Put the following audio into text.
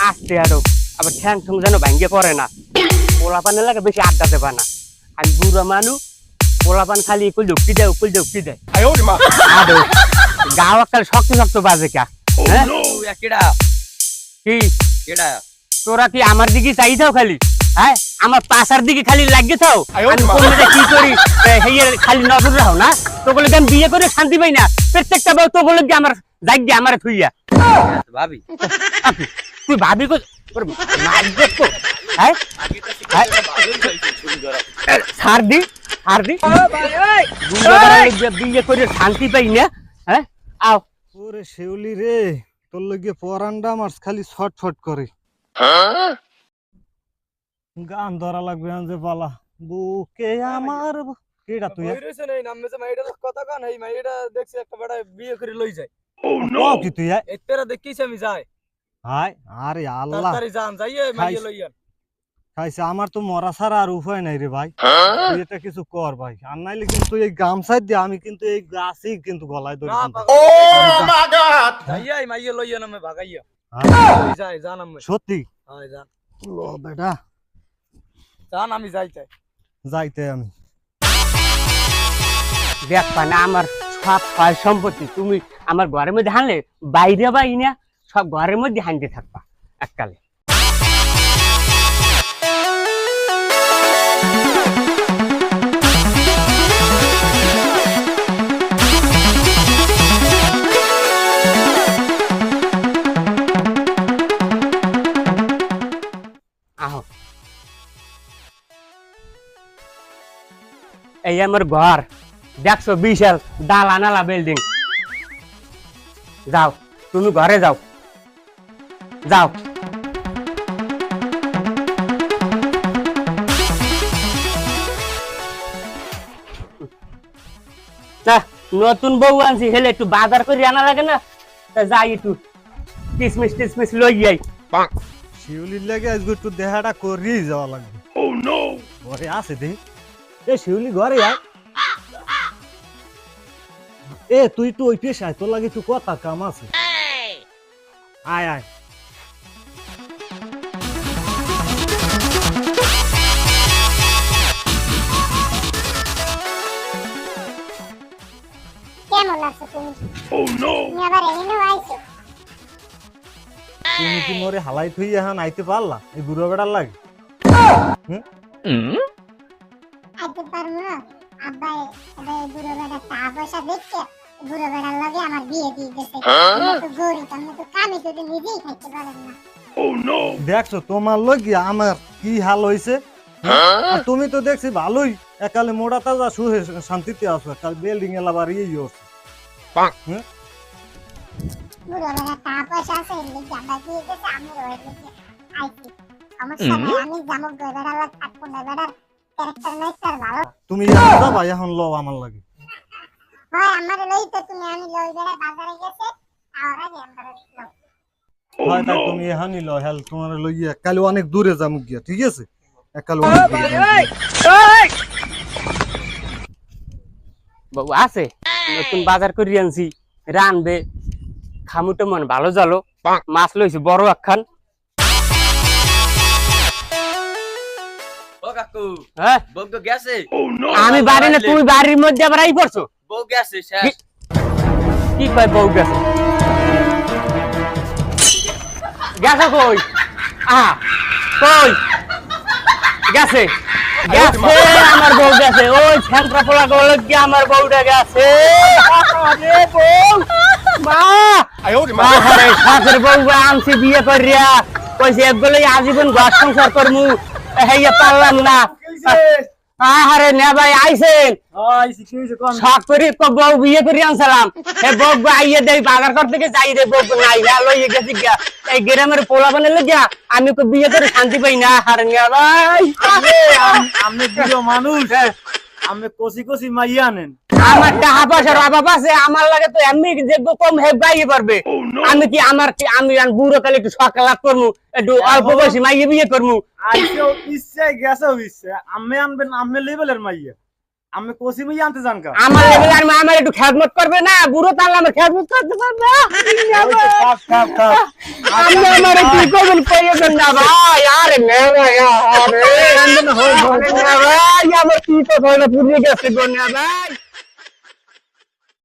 আস্তে আরো আবার ঠ্যাং ঠুং যেন ভাঙ্গে পড়ে না। পোলাপানের লাগে বেশি আড্ডা দেবা না। আমি বুড়া মানুষ, পোলাপান খালি উকুল ঢুকি দেয় আদৌ গাও একটা শক্ত শক্ত বাজে কা। হ্যাঁ কি তোরা কি আমার দিকে চাইছাও খালি? হ্যাঁ আমার পাশার দিকে খালি লাগিয়ে থাও। আমি কোনটা কি করি খালি নজর রাখো না। তো বলে আমি বিয়ে করে শান্তি পাই না। প্রত্যেকটা বউ তো বলে আমার যাই আমার থুইয়া ভাবি তুই ভাবি কো বিয়ে করে শান্তি পাই না। হ্যাঁ আও ওরে শিউলি রে, তোর লগে পরান্ডা আমার খালি ছটফট করে। গান ধরা লাগবে যে পালা বুকে আমার। কেডা তুই? এই নামে যে মাইডা কথা কান এই মাইডা দেখছি একটা বড় বিয়ে করে লই যায়। ও কি তুই? এতেরা দেখিস আমি যাই। হাই আরে আল্লাহ, তাড়াতাড়ি যান যাইয়ে মাইয়ে লইয়ান। খাইছে আমার তো মরা ছাড়া আর উপায় নাই রে ভাই। তুই এটা কিছু কর ভাই, আর নাইলে কিন্তু এই গামছাই দিয়ে আমি কিন্তু এই গাছই কিন্তু গলায় ধরে। ও মা গড, যাইয়ে মাইয়ে লইয়ান আমি ভাগাইয়া। যাই জান আমি সত্যি? হ্যাঁ যান লো বেটা জান, আমি যাইতে আমি দেখ না আমার সব সয় সম্পত্তি তুমি আমার ঘরের মধ্যে হানলে বাইরে বাই না সব ঘরের মধ্যে হানতে থাকবা এককালে। আহো এই আমার ঘর দেখছো বিশাল ডালা নালা বিল্ডিং। যাও তুমি ঘরে যাও যাও। নতুন বউ আনছি হেলে একটু বাজার করে আনা লাগে না, যাই একটু কিসমিস টিসমিস লই যাই। শিউলির লাগে আজকে একটু দেহাটা করি যাওয়া লাগবে। ও নো ঘরে আছে দেখি। এ শিউলি ঘরে আয়। এ তুই তো ওই পেশায়, তোর লাগে একটু কথা কাম আছে। আয় আয়। কেমন আছো তুমি? ও নো, তুমি আবার এখানে আইছো? তুমি কি মোরে হালাই থই এখন আইতে পারলা এই বুড়ো বেড়ার লাগে? আইতে পারবো না আব্বা, এই বুড়ো বেড়া টাকা পয়সা দেখছে বুড়ো বেড়ার লাগে আমার বিয়ে দিয়ে দিয়েছে। তো গরিব, আমি তো কামে তো নিজেই খাইতে পারেন না। ও নো দেখছো তোমার লগে আমার কি হাল হইছে। আর তুমি তো দেখছি ভালোই একালে মোড়া তাজা সুহে শান্তিতে আছো, কাল বিল্ডিং এলা বাড়ি ইয়োস। বুড়ো বেড়া টাকা পয়সা আছে লিখে আব্বা দিয়ে দিয়েছে, আমি রয়ে গেছি আইছি। সমস্যা নাই, আমি জামুক বেড়ার লাগে থাকবো না। বেড়ার ক্যারেক্টার নাইটার ভালো। তুমি যাও ভাই এখন লও আমার লাগে। হয় আমার লই তো তুমি, আমি লই বেড়া বাজারে গেছে আর আগে আমরা লই। হয় তাই তুমি এখানই লও, হেল তোমার লইয়া কাল অনেক দূরে যামু গিয়া, ঠিক আছে? একাল অনেক দূরে বাবু আছে নতুন বাজার করে আনছি, রানবে খামুটো মন ভালো জালো। মাছ লইছি বড় একখান। ও কাকু, হ্যাঁ বউ তো গেছে। আমি বাড়ি না, তুমি বাড়ির মধ্যে আবার আই পড়ছো। বউ গেছে শেষ। কি কয় বউ গেছে? গেছে কই? আহা কই গেছে? গেছে আমার বউ গেছে। ওই ছ্যাংরা পোলা গল কি আমার বউটা গেছে। আরে বউ মা আরে শাশুর বউ আনছি বিয়ে করিয়া, কইছে একগুলো আজীবন ঘর সংসার করমু, হেইয়া পারলাম না। আরে না ভাই আইছেন শখ করি তো বউ বিয়ে করে আনছিলাম। এ বউ আইয়ে দেই বাজার করতে গিয়ে যাই রে বউ নাই লইয়ে গেছি গিয়া এই গ্রামের পোলা বানালে গিয়া আমি তো বিয়ে করে শান্তি পাই না। আরে না ভাই আমি বুড়ো মানুষ, আমি কষি কষি মাইয়া নেন। আমার টাকা পয়সার অভাব আছে, আমার লাগে তো এমনি যে কম হে বাইয়ে পারবে। আমি কি আমার কি আমি বুড়ো কালে একটু শখ লাভ করবো, একটু অল্প বয়সী মাইয়ে বিয়ে করবো। আইসেও ইচ্ছে গেছেও ইচ্ছে, আমি আনবেন আমি লেভেলের মাইয়া, আমি কষি মাইয়া আনতে জান কা আমার লেভেল আর আমার একটু খেদমত করবে না, বুড়ো তাহলে আমার খেদমত করতে পারবে। আপনি আমারে কি করবেন কইবেন না ভাই আরে না ভাই আরে না ভাই আমার কি তো পুড়ে গেছে গো না ভাই